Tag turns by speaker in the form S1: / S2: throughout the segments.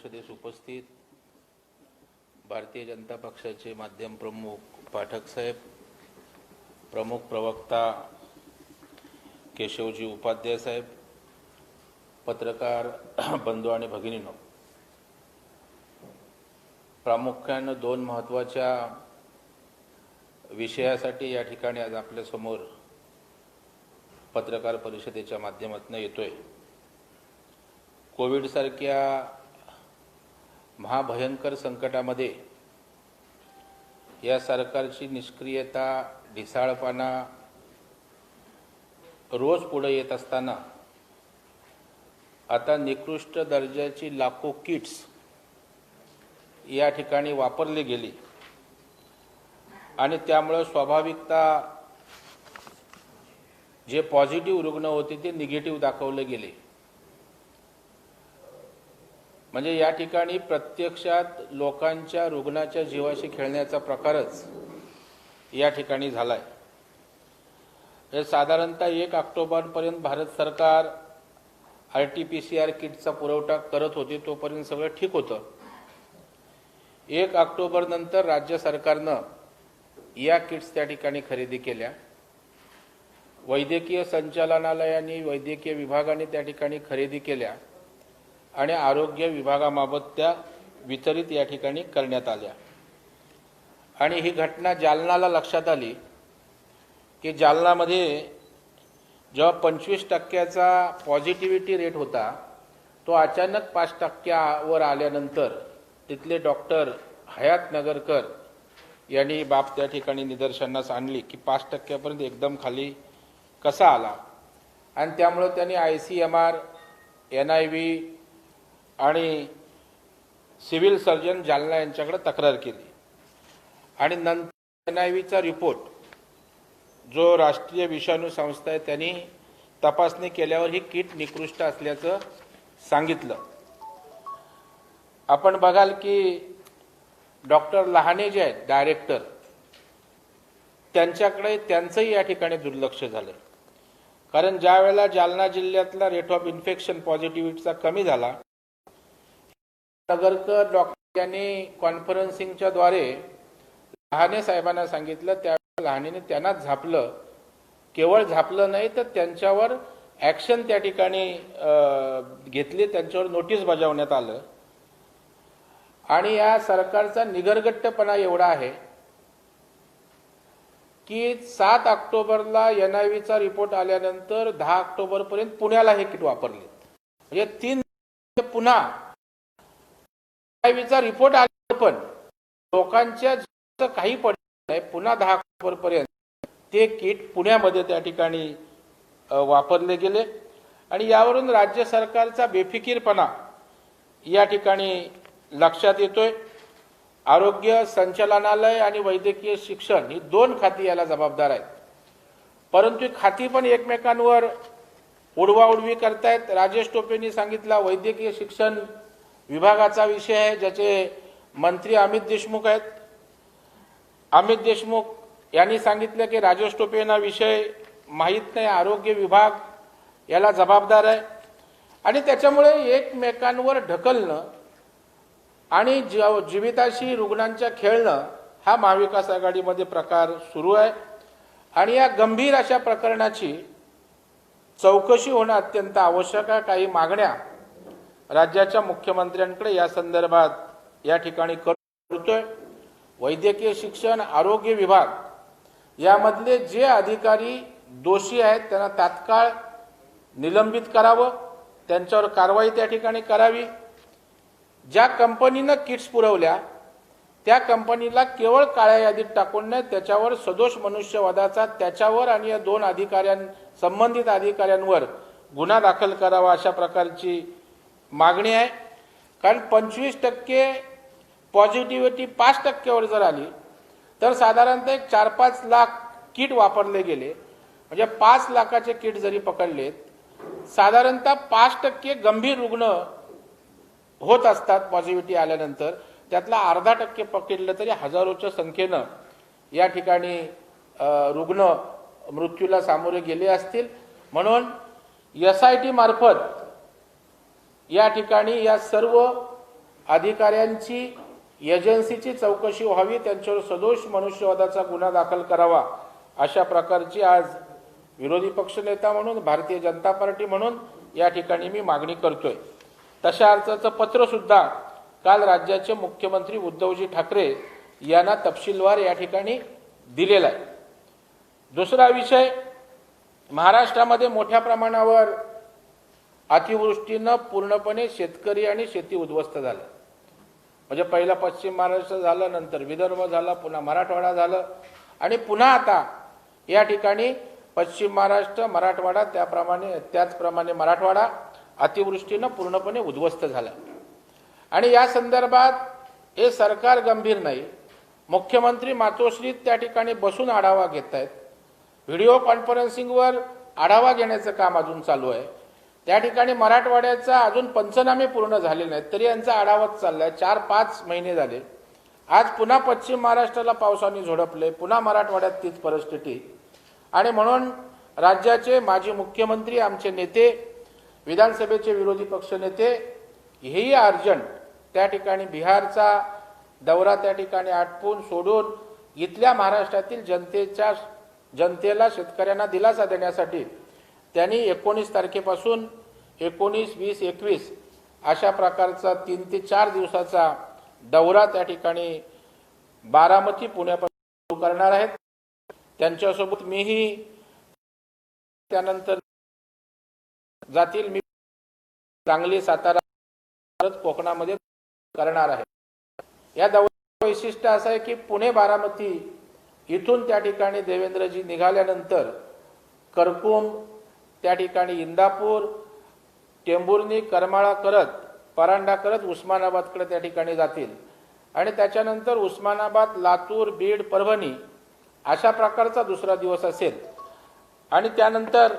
S1: परिषदेस उपस्थित भारतीय जनता पक्षाचे माध्यम प्रमुख पाठक साहेब, प्रमुख प्रवक्ता केशवजी उपाध्याय साहेब, पत्रकार बंधू आणि भगिनींनो, प्रामुख्याने दोन महत्त्वाच्या विषयासाठी या ठिकाणी आज आपल्या समोर पत्रकार परिषदेच्या माध्यमातून येतोय। कोविड सारख्या महाभयंकर संकटामध्ये या सरकारची निष्क्रियता, ढिसाळपणा रोज पुढे येत असताना आता निकृष्ट दर्जाची लाखो किट्स या ठिकाणी वापरली गेली आणि त्यामुळे स्वाभाविकता जे पॉझिटिव्ह रुग्ण होते ते निगेटिव्ह दाखवले गेले। म्हणजे या ठिकाणी प्रत्यक्षात लोकांच्या रुग्णाच्या जीवाशी खेळण्याचा प्रकारच या ठिकाणी झालाय। हे साधारणतः 1 ऑक्टोबरपर्यंत भारत सरकार RT-PCR किटचा पुरवठा करत होते, तोपर्यंत सगळं ठीक होतं। 1 ऑक्टोबर नंतर राज्य सरकारनं या किट्स त्या ठिकाणी खरेदी केल्या। वैद्यकीय संचालनालयाने, वैद्यकीय विभागाने त्या ठिकाणी खरेदी केल्या आणि आरोग्य विभागामार्फत त्या वितरित या ठिकाणी करण्यात आल्या। आणि ही घटना जालनाला लक्षात आली की जालनामध्ये जेव्हा 25% पॉझिटिव्हिटी रेट होता, तो अचानक 5% आल्यानंतर तिथले डॉक्टर हयात नगरकर यांनी बाब त्या ठिकाणी निदर्शनास आणली की 5% एकदम खाली कसा आला। आणि त्यामुळे त्यांनी ICMR, NIV आणि सिव्हिल सर्जन जालना यांच्याकडे तक्रार केली आणि नंतर NIVचा रिपोर्ट जो राष्ट्रीय विषाणू संस्था आहे त्यांनी तपासणी केल्यावर ही किट निकृष्ट असल्याचं सांगितलं। आपण बघाल की डॉक्टर लहाने जे आहेत डायरेक्टर, त्यांच्याकडे त्यांचंही या ठिकाणी दुर्लक्ष झालं। कारण ज्या वेळेला जालना जिल्ह्यातला रेट ऑफ इन्फेक्शन पॉझिटिव्हिटीचा कमी झाला, नगरकर डॉक्टर यांनी कॉन्फरन्सिंगच्या द्वारे लहाने साहेबांना सांगितलं, त्यावेळेला लहानेने त्यांनाच झापलं। केवळ झापलं नाही तर त्यांच्यावर ॲक्शन त्या ठिकाणी घेतली, त्यांच्यावर नोटीस बजावण्यात आलं। आणि या सरकारचा निगरगट्टपणा एवढा आहे की 7 ऑक्टोबरला NIVचा रिपोर्ट आल्यानंतर 10 ऑक्टोबरपर्यंत पुण्याला हे किट वापरले। म्हणजे 3 पुन्हा NIVचा रिपोर्ट आल्यानंतर पण लोकांच्या काही पडलं नाही, पुन्हा 10 ऑक्टोबरपर्यंत ते किट पुण्यामध्ये त्या ठिकाणी वापरले गेले। आणि यावरून राज्य सरकारचा बेफिकीरपणा या ठिकाणी लक्षात येतोय। आरोग्य संचालनालय आणि वैद्यकीय शिक्षण ही 2 खाती याला जबाबदार आहेत, परंतु खाती पण एकमेकांवर उडवाउडवी करतायत। राजेश टोपेंनी सांगितलं वैद्यकीय शिक्षण विभागाचा विषय आहे, ज्याचे मंत्री अमित देशमुख आहेत। अमित देशमुख यांनी सांगितलं की राजेश टोपे यांना विषय माहीत नाही, आरोग्य विभाग याला जबाबदार आहे। आणि त्याच्यामुळे एकमेकांवर ढकलणं आणि जीविताशी रुग्णांच्या खेळणं हा महाविकास आघाडीमध्ये प्रकार सुरू आहे। आणि या गंभीर अशा प्रकरणाची चौकशी होणं अत्यंत आवश्यक आहे। काही मागण्या राज्याच्या मुख्यमंत्र्यांकडे या संदर्भात या ठिकाणी करतोय। वैद्यकीय शिक्षण, आरोग्य विभाग यामधले जे अधिकारी दोषी आहेत त्यांना तात्काळ निलंबित करावं, त्यांच्यावर कारवाई त्या ठिकाणी करावी। ज्या कंपनीनं किट्स पुरवल्या त्या कंपनीला केवळ काळ्या यादीत टाकून नाही, त्याच्यावर सदोष मनुष्यवधाचा त्याच्यावर आणि या 2 संबंधित अधिकाऱ्यांवर गुन्हा दाखल करावा, अशा प्रकारची मागणी आहे। कारण 25% पॉझिटिव्हिटी 5% जर आली तर साधारणतः 4-5 लाख किट वापरले गेले। म्हणजे 5 लाखाचे किट जरी पकडलेत, साधारणतः 5% गंभीर रुग्ण होत असतात पॉझिटिव्हिटी आल्यानंतर, त्यातला अर्धा टक्के पकडलं तरी हजारोच्या संख्येनं या ठिकाणी रुग्ण मृत्यूला सामोरे गेले असतील। म्हणून SIT मार्फत या ठिकाणी या सर्व अधिकाऱ्यांची एजन्सीची चौकशी व्हावी, त्यांच्यावर सदोष मनुष्यवधाचा गुन्हा दाखल करावा, अशा प्रकारची आज विरोधी पक्षनेता म्हणून, भारतीय जनता पार्टी म्हणून या ठिकाणी मी मागणी करतोय. तशा अर्थाचं पत्र सुद्धा काल राज्याचे मुख्यमंत्री उद्धवजी ठाकरे यांना तपशीलवार या ठिकाणी दिलेला आहे. दुसरा विषय, महाराष्ट्रामध्ये मोठ्या प्रमाणावर अतिवृष्टीनं पूर्णपणे शेतकरी आणि शेती उद्ध्वस्त झालं. म्हणजे पहिला पश्चिम महाराष्ट्र झालं, नंतर विदर्भ झाला, पुन्हा मराठवाडा झालं आणि पुन्हा आता या ठिकाणी पश्चिम महाराष्ट्र, मराठवाडा, त्याचप्रमाणे मराठवाडा अतिवृष्टीनं पूर्णपणे उद्ध्वस्त झाला. आणि या संदर्भात हे सरकार गंभीर नाही. मुख्यमंत्री मातोश्री त्या ठिकाणी बसून आढावा घेत आहेत. व्हिडिओ कॉन्फरन्सिंगवर आढावा घेण्याचं काम अजून चालू आहे. त्या ठिकाणी मराठवाड्याचा अजून पंचनामे पूर्ण झाले नाहीत, तरी यांचा आढावाच चाललाय. 4-5 महिने झाले. आज पुन्हा पश्चिम महाराष्ट्राला पावसाने झोडपले, पुन्हा मराठवाड्यात तीच परिस्थिती. आणि म्हणून राज्याचे माजी मुख्यमंत्री, आमचे नेते, विधानसभेचे विरोधी पक्षनेते हेही अर्जंट त्या ठिकाणी बिहारचा दौरा त्या ठिकाणी आटपून सोडून इथल्या महाराष्ट्रातील जनतेला, शेतकऱ्यांना दिलासा देण्यासाठी त्यांनी 19 तारखेपासून 19, 20, 21 अशा प्रकारचा 3 ते 4 दिवसाचा दौरा त्या ठिकाणी बारामती, पुण्यापासून सुरू करणार आहेत. त्यांच्यासोबत मीही त्यानंतर जातील. मी सांगली, सातारा, कोकणामध्ये करणार आहे. या दौऱ्याचं वैशिष्ट्य असं आहे की पुणे, बारामती इथून त्या ठिकाणी देवेंद्रजी निघाल्यानंतर करकूम, त्या ठिकाणी इंदापूर, टेंभुर्णी, करमाळा करत, परांडा करत उस्मानाबादकडे त्या ठिकाणी जातील. आणि त्याच्यानंतर उस्मानाबाद, लातूर, बीड, परभणी अशा प्रकारचा दुसरा दिवस असेल. आणि त्यानंतर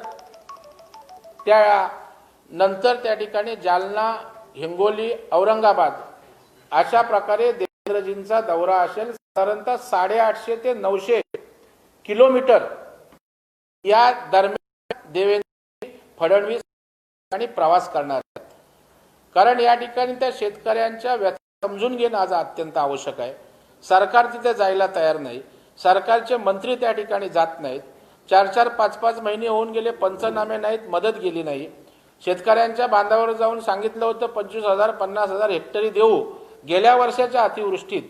S1: त्या ठिकाणी जालना, हिंगोली, औरंगाबाद अशा प्रकारे देवेंद्रजींचा दौरा असेल. साधारणतः 850 ते 900 किलोमीटर या दरम्यान देवेंद्र फडणवीस आणि प्रवास करणार आहेत. कारण या ठिकाणी त्या शेतकऱ्यांच्या व्यथा समजून घेणं आज अत्यंत आवश्यक आहे. सरकार तिथे जायला तयार नाही. सरकारचे मंत्री त्या ठिकाणी जात नाहीत. 4-4, 5-5 महिने होऊन गेले, पंचनामे नाहीत, मदत गेली नाही. शेतकऱ्यांच्या बांधावर जाऊन सांगितलं होतं 25,000, 50,000 हेक्टरी देऊ गेल्या वर्षाच्या अतिवृष्टीत,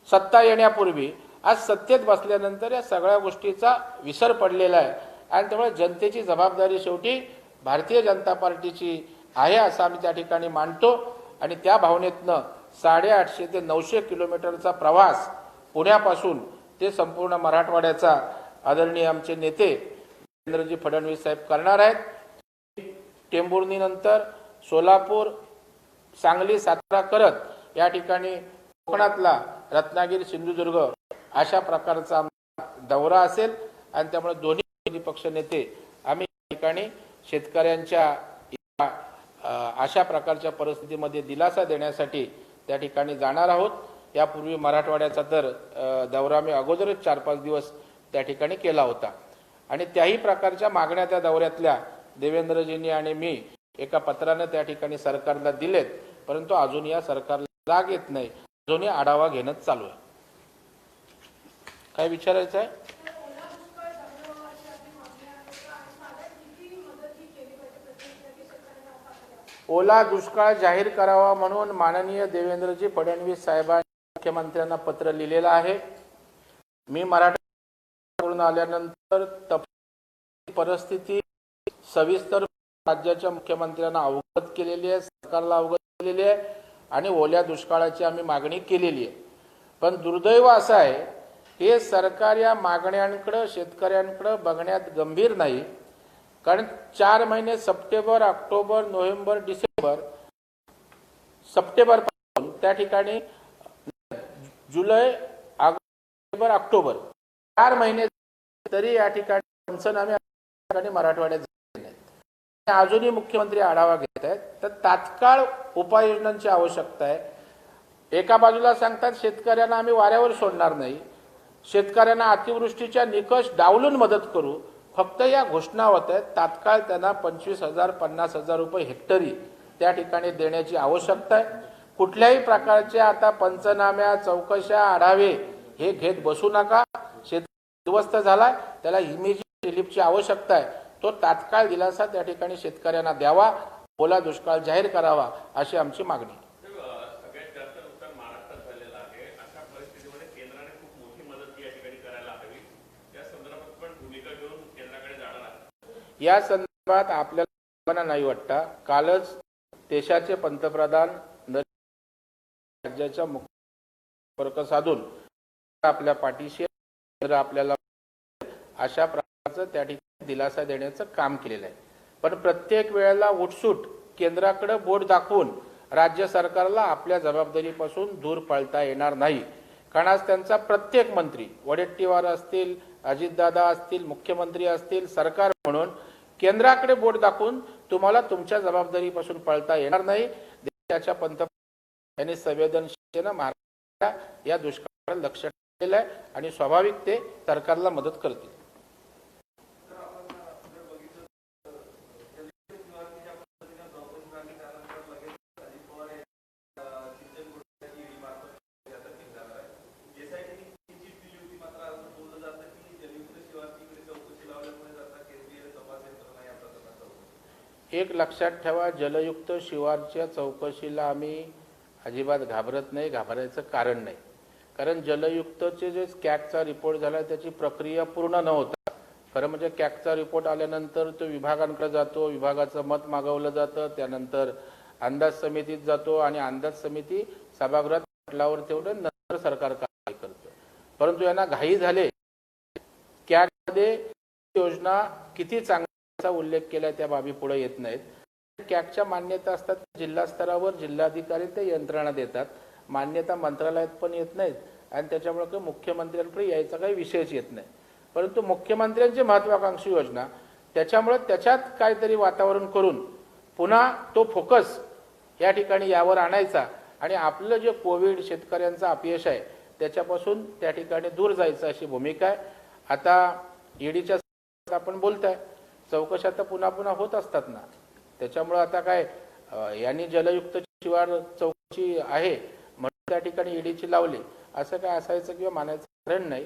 S1: सत्ता येण्यापूर्वी. आज सत्तेत बसल्यानंतर या सगळ्या गोष्टीचा विसर पडलेला आहे. आणि त्यामुळे जनतेची जबाबदारी शेवटी भारतीय जनता पार्टीची आहे असं आम्ही त्या ठिकाणी मानतो. आणि त्या भावनेतनं 850 ते 900 किलोमीटरचा प्रवास पुण्यापासून ते संपूर्ण मराठवाड्याचा आदरणीय आमचे नेते देवेंद्रजी फडणवीस साहेब करणार आहेत. टेंभुर्णीनंतर सोलापूर, सांगली, सातारा करत या ठिकाणी कोकणातला रत्नागिरी, सिंधुदुर्ग अशा प्रकारचा दौरा असेल. आणि त्यामुळे दोन्ही पक्ष नेते आम्ही या ठिकाणी शेतकऱ्यांच्या अशा प्रकारच्या परिस्थितीमध्ये दिलासा देण्यासाठी त्या ठिकाणी जाणार आहोत. यापूर्वी मराठवाड्याचा तर दौरा मी अगोदरच 4-5 दिवस त्या ठिकाणी केला होता. आणि त्याही प्रकारच्या मागण्या त्या दौऱ्यातल्या देवेंद्रजींनी आणि मी एका पत्राने त्या ठिकाणी सरकारला दिलेत. परंतु अजून या सरकारला जाग येत नाही. अजूनही आढावा घेणंच चालू आहे. काय विचारायचं आहे? ओला दुष्काळ जाहीर करावा म्हणून माननीय देवेंद्रजी फडणवीस साहेबांनी मुख्यमंत्र्यांना पत्र लिहिलेलं आहे. मी मराठवाड्यावरून आल्यानंतर परिस्थिती सविस्तर राज्याच्या मुख्यमंत्र्यांना अवगत केलेली आहे, सरकारला अवगत केलेली आहे आणि ओल्या दुष्काळाची आम्ही मागणी केलेली आहे. पण दुर्दैव असं आहे की सरकार या मागण्यांकडे, शेतकऱ्यांकडे बघण्यात गंभीर नाही. कारण 4 महिने September, October, November, December, September पासून त्या ठिकाणी जुलै, ऑगस्ट, ऑक्टोबर 4 महिने तरी या ठिकाणी पंचनामे मराठवाड्यात झाले नाहीत. अजूनही मुख्यमंत्री आढावा घेत आहेत. तर तात्काळ उपाययोजनांची आवश्यकता आहे. एका बाजूला सांगतात शेतकऱ्यांना आम्ही वाऱ्यावर सोडणार नाही, शेतकऱ्यांना अतिवृष्टीच्या निकष डावलून मदत करू. फक्त या घोषणा होत आहेत. तात्काळ त्यांना 25,000, 50,000 रुपये हेक्टरी त्या ठिकाणी देण्याची आवश्यकता आहे. कुठल्याही प्रकारच्या आता पंचनाम्या, चौकशा, आढावे हे घेत बसू नका. शेतकरी उद्ध्वस्त झालाय, त्याला इमिजिएट रिलीफची आवश्यकता आहे. तो तात्काळ दिलासा त्या ठिकाणी शेतकऱ्यांना द्यावा, ओला दुष्काळ जाहीर करावा, अशी आमची मागणी आहे.
S2: सगळ्यात जास्त नुकसान महाराष्ट्रात झालेलं आहे. अशा परिस्थितीमध्ये केंद्राने खूप मोठी मदत या ठिकाणी करायला हवी. या संदर्भात पण भूमिका घेऊन केंद्राकडे जाणार आहे.
S1: या संदर्भात आपल्याला नाही वाटतं. कालच देशाचे पंतप्रधान राज्याच्या संपर्क साधून आपल्या पाठीशी आपल्याला अशा प्रकारचं त्या ठिकाणी दिलासा देण्याचं काम केलेलं आहे. पण प्रत्येक वेळेला उठसूट केंद्राकडे बोट दाखवून राज्य सरकारला आपल्या जबाबदारीपासून दूर पळता येणार नाही. कारण आज त्यांचा प्रत्येक मंत्री, वडेट्टीवार असतील, अजितदादा असतील, मुख्यमंत्री असतील, सरकार म्हणून केंद्राकडे बोट दाखवून तुम्हाला तुमच्या जबाबदारीपासून पळता येणार नाही. देशाच्या पंतप्रधान यांनी संवेदनशीलतेने महाराष्ट्र या दुष्काळावर लक्ष ठेवलेलं आहे आणि स्वाभाविक ते सरकारला मदत करतील. एक लक्षात ठेवा, जलयुक्त शिवारच्या चौकशीला आम्ही अजिबात घाबरत नाही, घाबरायचं कारण नाही. कारण जलयुक्तचे जे कॅगचा रिपोर्ट झाला त्याची प्रक्रिया पूर्ण न होता, खरं म्हणजे कॅगचा रिपोर्ट आल्यानंतर तो विभागांकडे जातो, विभागाचं मत मागवलं जातं, त्यानंतर अंदाज समितीत जातो आणि अंदाज समिती सभागृहात पटलावर तेवढं नंतर सरकार कारवाई करतं. परंतु यांना घाई झाले. कॅगमध्ये योजना किती चांगल्याचा उल्लेख केला त्या बाबी पुढे येत नाहीत. कॅगच्या मान्यता असतात जिल्हा स्तरावर, जिल्हाधिकारी ते यंत्रणा देतात. मान्यता मंत्रालयात पण येत नाहीत आणि त्याच्यामुळे काही मुख्यमंत्र्यांकडे यायचा काही विषयच येत नाही. परंतु मुख्यमंत्र्यांची महत्वाकांक्षी योजना त्याच्यामुळे त्याच्यात काहीतरी वातावरण करून पुन्हा तो फोकस या ठिकाणी यावर आणायचा आणि आपलं जे कोविड शेतकऱ्यांचा अपयश आहे त्याच्यापासून त्या ठिकाणी दूर जायचं अशी भूमिका आहे. आता ईडीच्या आपण बोलताय, चौकशा तर पुन्हा पुन्हा होत असतात ना. त्याच्यामुळे आता काय यांनी जलयुक्त शिवार चौकशी आहे म्हणून त्या ठिकाणी ईडीची लावली असं काय असायचं किंवा मानायचं कारण नाही.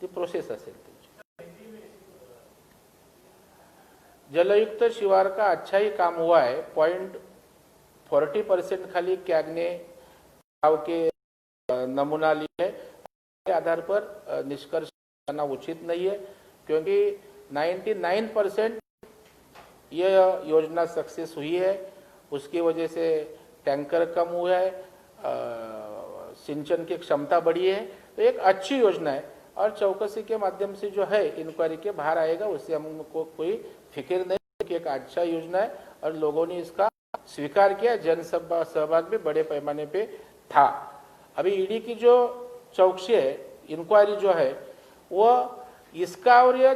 S1: ती प्रोसेस असेल त्याची. जलयुक्त शिवार का अच्छा ही काम हुआ है. 40% खाली कैग ने गाँव के नमूना लिए है. के आधार पर निष्कर्ष करना उचित नहीं है क्योंकि 99% ये योजना सक्सेस हुई है. उसकी वजह से टैंकर कम हुआ है, सिंचन की क्षमता बढ़ी है. तो एक अच्छी योजना है और चौकसी के माध्यम से जो है इंक्वायरी के बाहर आएगा, उससे हमको कोई फिक्र नहीं कि एक अच्छा योजना है और लोगों ने इसका स्वीकार किया. जन सहभाग भी बड़े पैमाने पे था. अभी ईडी की जो चौकसी है, इंक्वायरी जो है, वो इसका और ये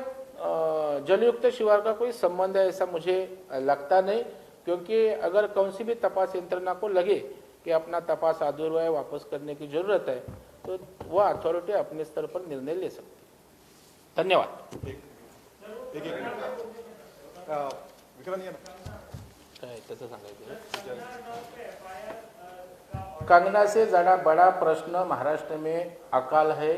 S1: जलयुक्त शिवार का कोई संबंध है ऐसा मुझे लगता नहीं. क्योंकि अगर कौन सी भी तपास यंत्रणा को लगे कि अपना तपास अधूरा है, वापस करने की जरूरत है, तो वह अथॉरिटी अपने स्तर पर निर्णय ले सकती है. धन्यवाद. कंगना से ज़्यादा बड़ा प्रश्न महाराष्ट्र में अकाल है,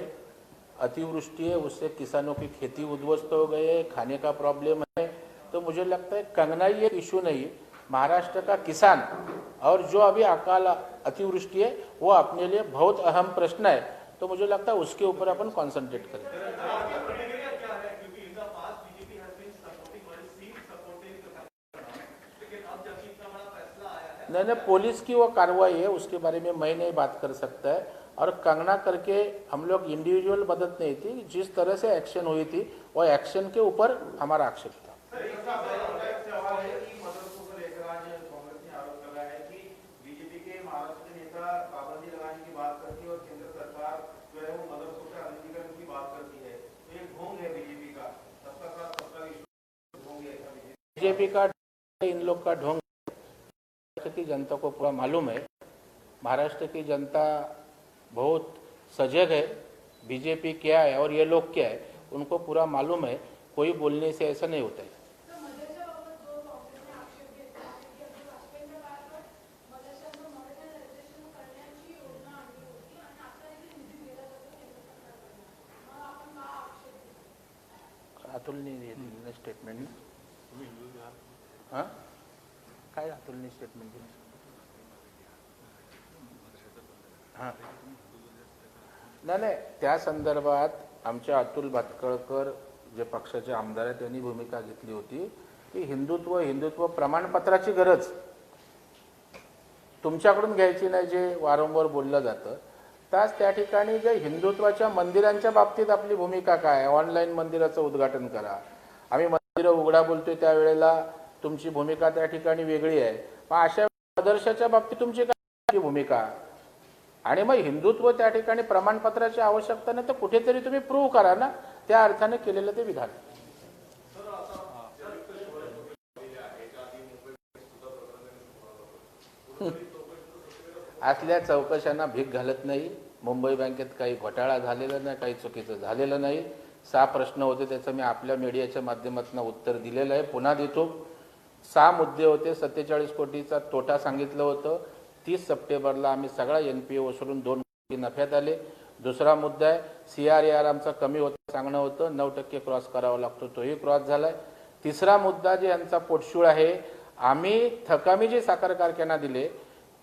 S1: अतिवृष्टि है, उससे किसानों की खेती उद्ध्वस्त हो गई है, खाने का प्रॉब्लम है. तो मुझे लगता है कंगना ही एक इशू नहीं है. महाराष्ट्र का किसान और जो अभी अकाल अतिवृष्टि है वो अपने लिए बहुत अहम प्रश्न है. तो मुझे लगता है उसके ऊपर अपन कॉन्सेंट्रेट करें. नहीं, पुलिस की वो कार्रवाई है, उसके बारे में मैं नहीं बात कर सकता है. और कंगना करके हम लोग इंडिविजुअल मदद नहीं थी, जिस तरह से एक्शन हुई थी वो एक्शन के ऊपर हमारा आक्षेप था. बीजेपी का इन लोग का ढोंग की जनता को पूरा मालूम है. महाराष्ट्र की जनता बहुत सजग है. बीजेपी क्या है और ये लोग क्या है उनको पूरा मालूम है. कोई बोलने से ऐसा नहीं होता है. अतुलने दिलेलं स्टेटमेंट हां काय अतुलने स्टेटमेंट दिलं हां नाही त्या संदर्भात आमच्या अतुल भातखळकर जे पक्षाचे आमदार आहेत त्यांनी भूमिका घेतली होती की हिंदुत्व प्रमाणपत्राची गरज तुमच्याकडून घ्यायची नाही जे वारंवार बोललं जातं. त्याच त्या ठिकाणी जे हिंदुत्वाच्या मंदिरांच्या बाबतीत आपली भूमिका काय आहे, ऑनलाईन मंदिराचं उद्घाटन करा. आम्ही मंदिरं उघडा बोलतोय त्यावेळेला तुमची भूमिका त्या ठिकाणी वेगळी आहे. मग अशा आदर्शाच्या बाबतीत तुमची काय भूमिका आणि मग हिंदुत्व त्या ठिकाणी प्रमाणपत्राची आवश्यकता नाही तर कुठेतरी तुम्ही प्रूव्ह करा ना. त्या अर्थाने केलेलं ते विधान. असल्या चौकशांना भीक घालत नाही. मुंबई बँकेत काही घोटाळा झालेला नाही, काही चुकीचं झालेलं नाही. 6 प्रश्न होते त्याचं मी आपल्या मीडियाच्या माध्यमातून उत्तर दिलेलं आहे. पुन्हा देतो. 6 मुद्दे होते. 47 कोटीचा तोटा सांगितलं होतं. 30 सप्टेंबरला आम्ही सगळा NPA वसूलून 2 कोटी नफ्यात आले. दुसरा मुद्दा आहे CRAR आमचा कमी होता सांगणं होतं, 9% क्रॉस करावा लागतो, तोही क्रॉस झालाय. तिसरा मुद्दा जे यांचा पोटशूळ आहे, आम्ही थकामी जे साखर कारखाना दिले,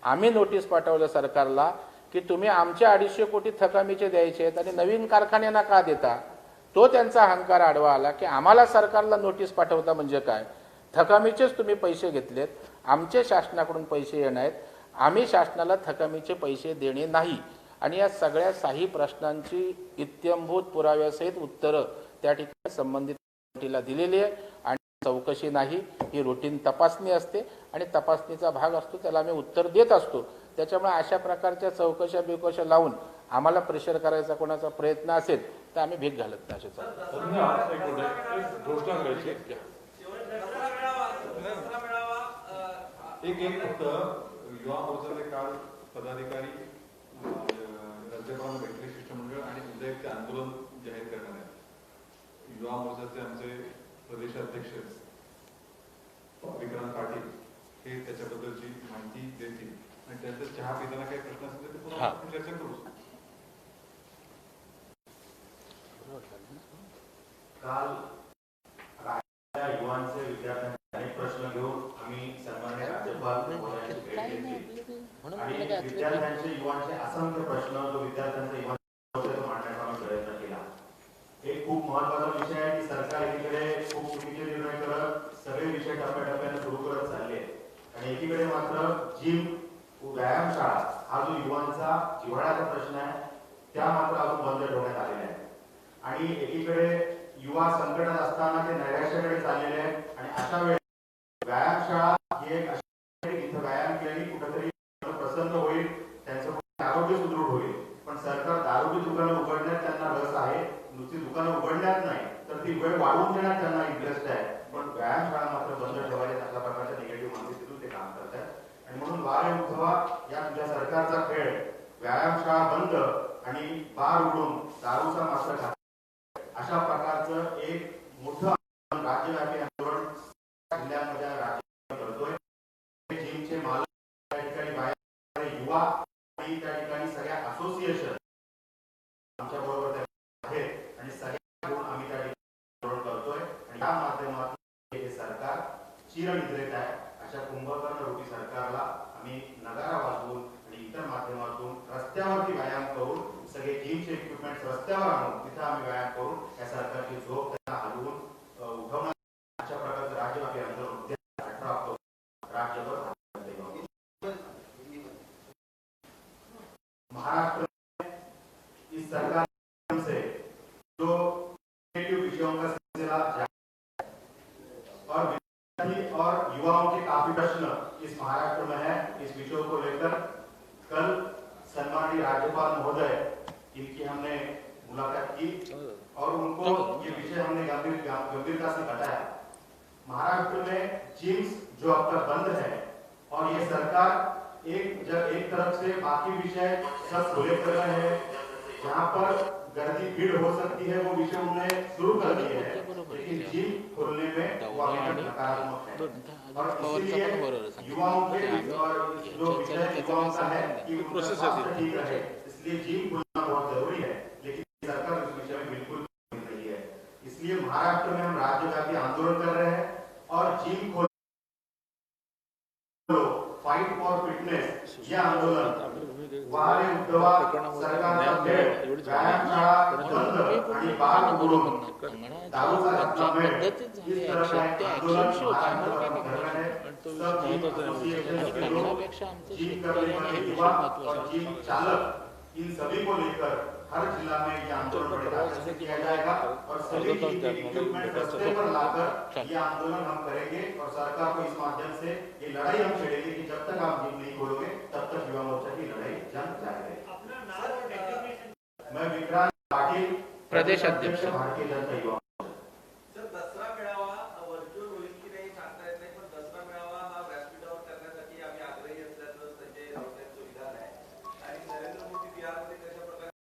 S1: आम्ही नोटीस पाठवलं सरकारला की तुम्ही आमचे 250 कोटी थकामीचे द्यायचे आहेत आणि नवीन कारखान्यांना का देता. तो त्यांचा अहंकार आडवा आला की आम्हाला सरकारला नोटीस पाठवता म्हणजे काय, थकामीचेच तुम्ही पैसे घेतलेत, आमचे शासनाकडून पैसे येणार आहेत, आम्ही शासनाला थकामीचे पैसे देणे नाही. आणि या सगळ्या 6 प्रश्नांची इत्यंभूत पुराव्यासहित उत्तरं त्या ठिकाणी संबंधित कमिटीला दिलेली आहे. आणि चौकशी नाही, ही रुटीन तपासणी असते आणि तपासणीचा भाग असतो, त्याला आम्ही उत्तर देत असतो. त्याच्यामुळे अशा प्रकारच्या चौकशा बिकशा लावून आम्हाला प्रेशर करायचा कोणाचा प्रयत्न असेल तर आम्ही भीक घालत नाही.
S3: एक फक्त युवा मोर्चाचे काल पदाधिकारी राज्यपालांना भेटले शिष्टमंडळ आणि उद्या एक आंदोलन जाहीर करणार आहे. युवा मोर्चाचे आमचे प्रदेशाध्यक्ष विक्रांत पाटील हे त्याच्याबद्दलची माहिती देतील आणि त्यांचा चहा पिताना काही प्रश्न असेल तर ते पुन्हा आपण चर्चा करू.
S4: काल युवांचे विद्यार्थ्यांचे अनेक प्रश्न घेऊन आम्ही सन्माननीय राज्यपाल महोदयांची भेट घेतली आणि विद्यार्थ्यांचे युवांचे असंख्य प्रश्न जो विद्यार्थ्यांचा युवा मांडण्याचा आम्ही प्रयत्न केला. एक खूप महत्त्वाचा विषय आहे की सरकार एकीकडे खूप चुकीचे निर्णय करत सगळे विषय टप्प्याटप्प्याने सुरू करत चालले आणि एकीकडे मात्र जिम व्यायामशाळा हा जो युवांचा जिव्हाळ्याचा प्रश्न आहे त्या मात्र अजून बंद ठेवण्यात आलेला आहे. आणि एकीकडे युवा संकटात असताना ते नैराश्याकडे चाललेले आहेत आणि अशा वेळी व्यायामशाळा ही एक इथं व्यायाम केल्याने कुठेतरी प्रसन्न होईल, त्यांचं आरोग्य सुदृढ होईल. पण सरकार दारूची दुकानं उघडण्यात त्यांना रस आहे, नुसती दुकानं उघडण्यात नाही तर ती वेळ वाढवून देण्यात त्यांना इंटरेस्ट आहे. पण व्यायामशाळा मात्र बंद ठेवायचे अशा प्रकारच्या निगेटिव्ह मानसिकतेतून ते काम करत आहेत. आणि म्हणून वारे उठवा या तुझ्या सरकारचा खेळ, व्यायामशाळा बंद आणि बार उडून दारूचा मात्र अशा प्रकारचं एक मोठं राज्यव्यापी आंदोलन जिल्ह्यामध्ये राज्य करतोय. जिमचे मालक त्या ठिकाणी बाहेर युवा आणि त्या ठिकाणी सगळ्या असोसिएशन आमच्या बरोबर आहेत आणि सगळ्या घेऊन आम्ही त्या ठिकाणी आंदोलन करतोय. आणि या माध्यमातून हे सरकार चिरनिद्रेत आहे. अशा कुंभकर्ण रूपी सरकारला आम्ही नगारा वाजवून आणि इतर माध्यमातून रस्त्यावरती व्यायाम करून सगळे जिमचे इक्विपमेंट रस्त्यावर आणून तिथे आम्ही व्यायाम करून या सरकारची झोप त्यांना हलवून उठवणार अशा प्रकारचं राज्यव्यापी आंदोलन 18 ऑक्टोबर राज्यभर महाराष्ट्र इस सरकार से जो विषयों का सिलसिला और विद्यार्थी और युवाओं के काफी प्रश्न इस महाराष्ट्र में है. इस विषयों को लेकर कल सम्माननीय राज्यपाल महोदय इनकी हमने मुलाकात की और उनको ये विषय हमने गंभीरता से बताया. महाराष्ट्र में जिम्स जो अब तक बंद है और ये सरकार एक तरफ से बाकी विषय सब खुले कर रहे हैं, जहाँ पर गर्दी भीड़ हो सकती है वो विषय उन्होंने शुरू कर दिए हैं, लेकिन जिम खोलने में वो अभी नकारात्मक है. और इसीलिए युवाओं के और जो विषय युवाओं का है कि स्वास्थ्य ठीक रहे इसलिए जिम खोलना बहुत जरूरी है. लेकिन सरकार उस विषय में बिल्कुल नहीं है. इसलिए महाराष्ट्र में हम वाहने उद्धवा सरकारचा भेट व्यायामशाळा बंद आणि बाल बुडून दारूचा रत्ना मेळ इस तरह का एक आंदोलन महाराष्ट्र धर्मने सब जीप एसोसिएशन के लोग जीप कंपनी के युवा और जीप चालक इन सभी को लेकर हर जिला में ये आंदोलन बड़े आग्रह से किया जाएगा और सभी जीप के इक्विपमेंट रस्ते पर लाकर ये आंदोलन हम करेंगे और सरकार को इस माध्यम से ये लड़ाई हम छेड़ेंगे कि जब तक आप जीप नहीं खोलोगे तब तक युवा मोर्चा की लड़ाई जंग जारी रहेगी। मैं विक्रांत पाटिल,
S1: प्रदेश अध्यक्ष।
S4: भारतीय जनता युवा